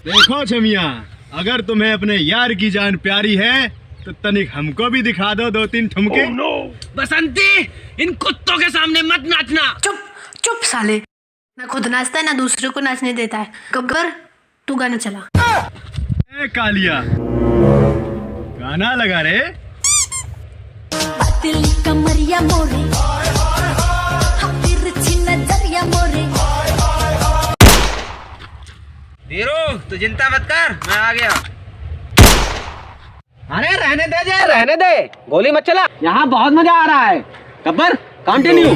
देखो छमिया, अगर तुम्हें अपने यार की जान प्यारी है तो तनिक हमको भी दिखा दो 2-3 ठुमके। बसंती, इन कुत्तों के सामने मत नाचना। चुप चुप साले, ना खुद नाचता है ना दूसरे को नाचने देता है। गब्बर तू गाना चला। ए कालिया, गाना लगा रे। पतली कमरिया मोरे, तिरछी नजरिया मोरे। वीरू, तू चिंता मत कर, मैं आ गया। अरे रहने दे, गोली मत चला। यहाँ बहुत मजा आ रहा है। गब्बर कंटिन्यू।